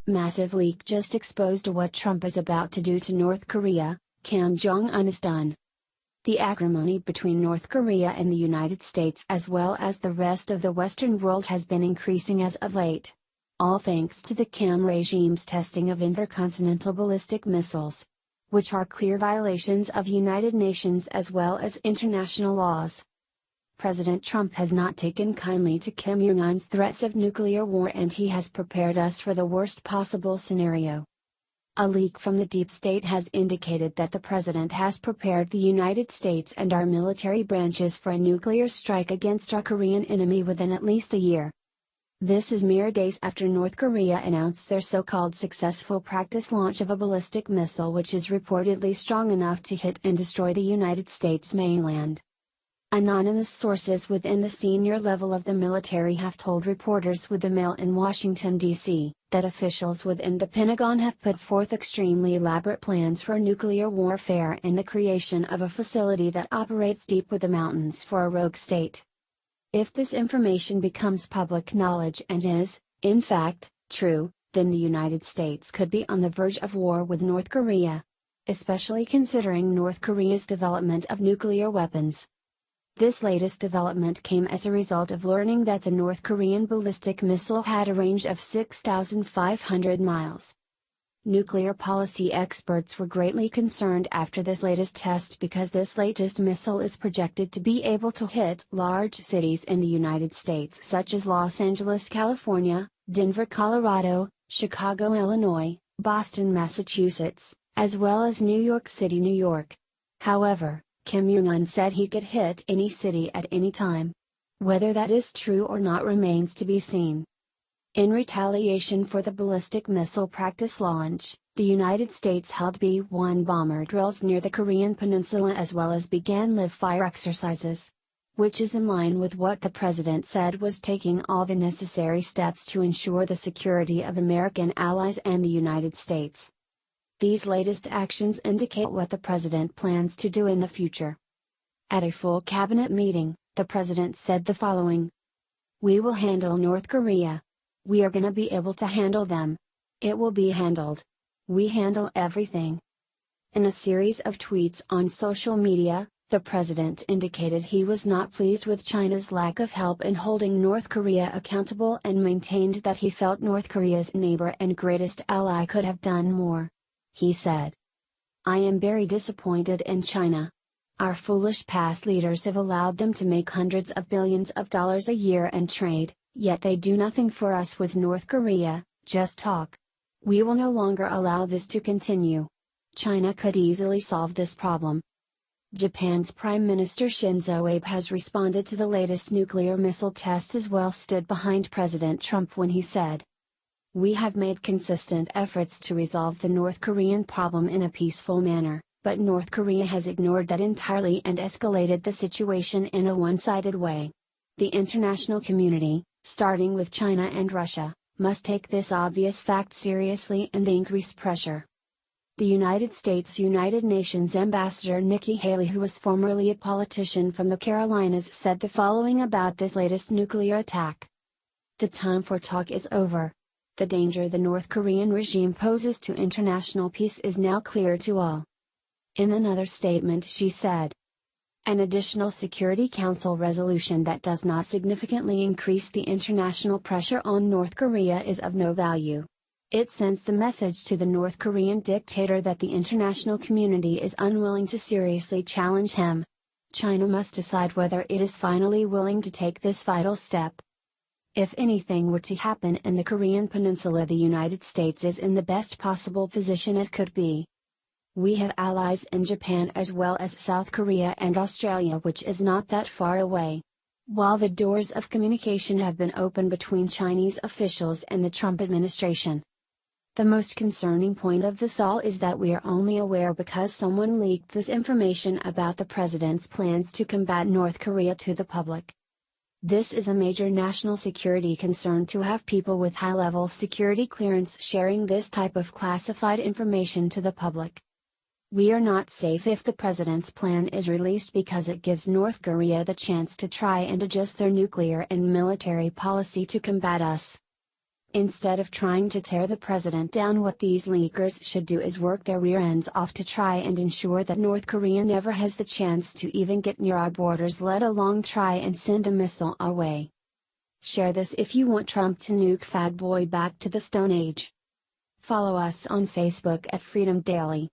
Massive leak just exposed what Trump is about to do to North Korea, Kim Jong-un is done. The acrimony between North Korea and the United States as well as the rest of the Western world has been increasing as of late. All thanks to the Kim regime's testing of intercontinental ballistic missiles, which are clear violations of United Nations as well as international laws. President Trump has not taken kindly to Kim Jong-un's threats of nuclear war, and he has prepared us for the worst possible scenario. A leak from the deep state has indicated that the president has prepared the United States and our military branches for a nuclear strike against our Korean enemy within at least a year. This is mere days after North Korea announced their so-called successful practice launch of a ballistic missile which is reportedly strong enough to hit and destroy the United States mainland. Anonymous sources within the senior level of the military have told reporters with the Mail in Washington, D.C., that officials within the Pentagon have put forth extremely elaborate plans for nuclear warfare and the creation of a facility that operates deep with the mountains for a rogue state. If this information becomes public knowledge and is, in fact, true, then the United States could be on the verge of war with North Korea, especially considering North Korea's development of nuclear weapons. This latest development came as a result of learning that the North Korean ballistic missile had a range of 6,500 miles. Nuclear policy experts were greatly concerned after this latest test because this latest missile is projected to be able to hit large cities in the United States such as Los Angeles, California, Denver, Colorado, Chicago, Illinois, Boston, Massachusetts, as well as New York City, New York. However, Kim Jong-un said he could hit any city at any time. Whether that is true or not remains to be seen. In retaliation for the ballistic missile practice launch, the United States held B-1 bomber drills near the Korean peninsula as well as began live-fire exercises, which is in line with what the president said was taking all the necessary steps to ensure the security of American allies and the United States. These latest actions indicate what the president plans to do in the future. At a full cabinet meeting, the president said the following: "We will handle North Korea. We are gonna be able to handle them. It will be handled. We handle everything." In a series of tweets on social media, the president indicated he was not pleased with China's lack of help in holding North Korea accountable and maintained that he felt North Korea's neighbor and greatest ally could have done more. He said, "I am very disappointed in China. Our foolish past leaders have allowed them to make hundreds of billions of dollars a year and trade, yet they do nothing for us with North Korea, just talk. We will no longer allow this to continue. China could easily solve this problem." Japan's Prime Minister Shinzo Abe has responded to the latest nuclear missile test as well, stood behind President Trump when he said, "We have made consistent efforts to resolve the North Korean problem in a peaceful manner, but North Korea has ignored that entirely and escalated the situation in a one-sided way. The international community, starting with China and Russia, must take this obvious fact seriously and increase pressure." The United States United Nations Ambassador Nikki Haley, who was formerly a politician from the Carolinas, said the following about this latest nuclear attack: "The time for talk is over. The danger the North Korean regime poses to international peace is now clear to all." In another statement she said, "An additional Security Council resolution that does not significantly increase the international pressure on North Korea is of no value. It sends the message to the North Korean dictator that the international community is unwilling to seriously challenge him. China must decide whether it is finally willing to take this vital step. If anything were to happen in the Korean peninsula, the United States is in the best possible position it could be. We have allies in Japan as well as South Korea and Australia, which is not that far away. While the doors of communication have been open between Chinese officials and the Trump administration, the most concerning point of this all is that we are only aware because someone leaked this information about the president's plans to combat North Korea to the public. This is a major national security concern to have people with high-level security clearance sharing this type of classified information to the public. We are not safe if the president's plan is released because it gives North Korea the chance to try and adjust their nuclear and military policy to combat us. Instead of trying to tear the president down, what these leakers should do is work their rear ends off to try and ensure that North Korea never has the chance to even get near our borders, let alone try and send a missile our way. Share this if you want Trump to nuke Fat Boy back to the Stone Age. Follow us on Facebook at Freedom Daily.